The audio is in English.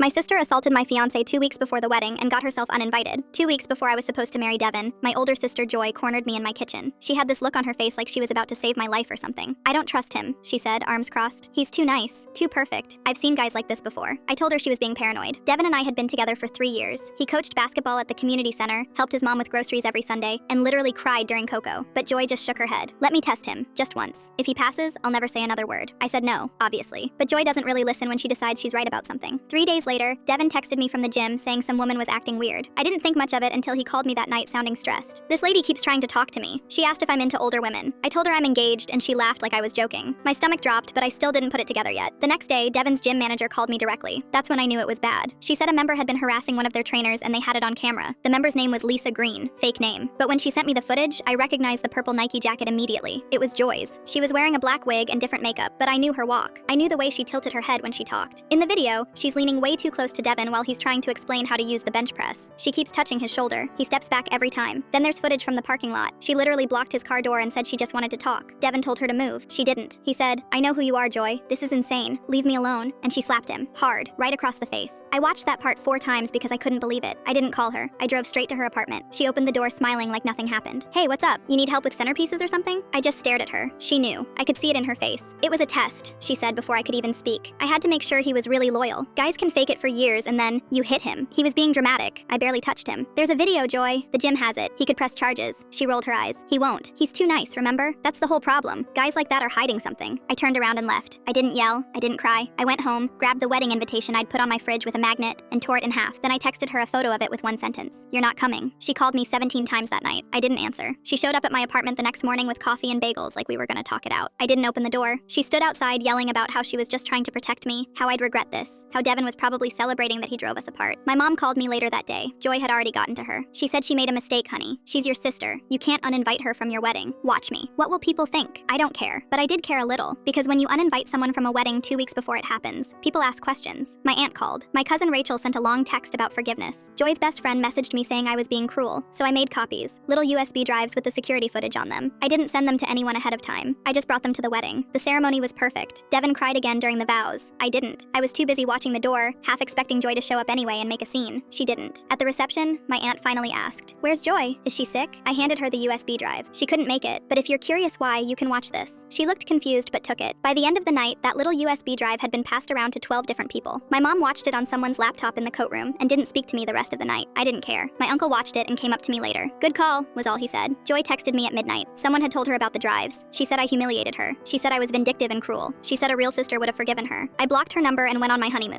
My sister assaulted my fiance 2 weeks before the wedding and got herself uninvited. 2 weeks before I was supposed to marry Devin, my older sister Joy cornered me in my kitchen. She had this look on her face like she was about to save my life or something. "I don't trust him," she said, arms crossed. "He's too nice, too perfect. I've seen guys like this before." I told her she was being paranoid. Devin and I had been together for 3 years. He coached basketball at the community center, helped his mom with groceries every Sunday, and literally cried during Coco. But Joy just shook her head. "Let me test him, just once. If he passes, I'll never say another word." I said no, obviously. But Joy doesn't really listen when she decides she's right about something. 3 days later, Devin texted me from the gym saying some woman was acting weird. I didn't think much of it until he called me that night sounding stressed. "This lady keeps trying to talk to me. She asked if I'm into older women. I told her I'm engaged and she laughed like I was joking. My stomach dropped, but I still didn't put it together yet. The next day, Devin's gym manager called me directly. That's when I knew it was bad. She said a member had been harassing one of their trainers and they had it on camera. The member's name was Lisa Green, fake name. But when she sent me the footage, I recognized the purple Nike jacket immediately. It was Joy's. She was wearing a black wig and different makeup, but I knew her walk. I knew the way she tilted her head when she talked. In the video, she's leaning way too close to Devin while he's trying to explain how to use the bench press. She keeps touching his shoulder. He steps back every time. Then there's footage from the parking lot. She literally blocked his car door and said she just wanted to talk. Devin told her to move. She didn't. He said, "I know who you are, Joy. This is insane. Leave me alone." And she slapped him, hard, right across the face. I watched that part 4 times because I couldn't believe it. I didn't call her. I drove straight to her apartment. She opened the door smiling like nothing happened. "Hey, what's up? You need help with centerpieces or something?" I just stared at her. She knew. I could see it in her face. "It was a test," she said before I could even speak. "I had to make sure he was really loyal. Guys can fake it for years and then you hit him. He was being dramatic. I barely touched him." "There's a video, Joy. The gym has it. He could press charges." She rolled her eyes. "He won't. He's too nice, remember? That's the whole problem. Guys like that are hiding something." I turned around and left. I didn't yell. I didn't cry. I went home, grabbed the wedding invitation I'd put on my fridge with a magnet, and tore it in half. Then I texted her a photo of it with one sentence. "You're not coming." She called me 17 times that night. I didn't answer. She showed up at my apartment the next morning with coffee and bagels like we were gonna talk it out. I didn't open the door. She stood outside yelling about how she was just trying to protect me, how I'd regret this, how Devin was probably celebrating that he drove us apart. My mom called me later that day. Joy had already gotten to her. She said she made a mistake, honey. She's your sister. You can't uninvite her from your wedding. Watch me. What will people think? I don't care. But I did care a little, because when you uninvite someone from a wedding 2 weeks before it happens, people ask questions. My aunt called. My cousin Rachel sent a long text about forgiveness. Joy's best friend messaged me saying I was being cruel, so I made copies, little USB drives with the security footage on them. I didn't send them to anyone ahead of time. I just brought them to the wedding. The ceremony was perfect. Devin cried again during the vows. I didn't. I was too busy watching the door, half expecting Joy to show up anyway and make a scene. She didn't. At the reception, my aunt finally asked, "Where's Joy? Is she sick?" I handed her the USB drive. She couldn't make it, but if you're curious why, you can watch this. She looked confused but took it. By the end of the night, that little USB drive had been passed around to 12 different people. My mom watched it on someone's laptop in the coat room and didn't speak to me the rest of the night. I didn't care. My uncle watched it and came up to me later. "Good call," was all he said. Joy texted me at midnight. Someone had told her about the drives. She said I humiliated her. She said I was vindictive and cruel. She said a real sister would have forgiven her. I blocked her number and went on my honeymoon.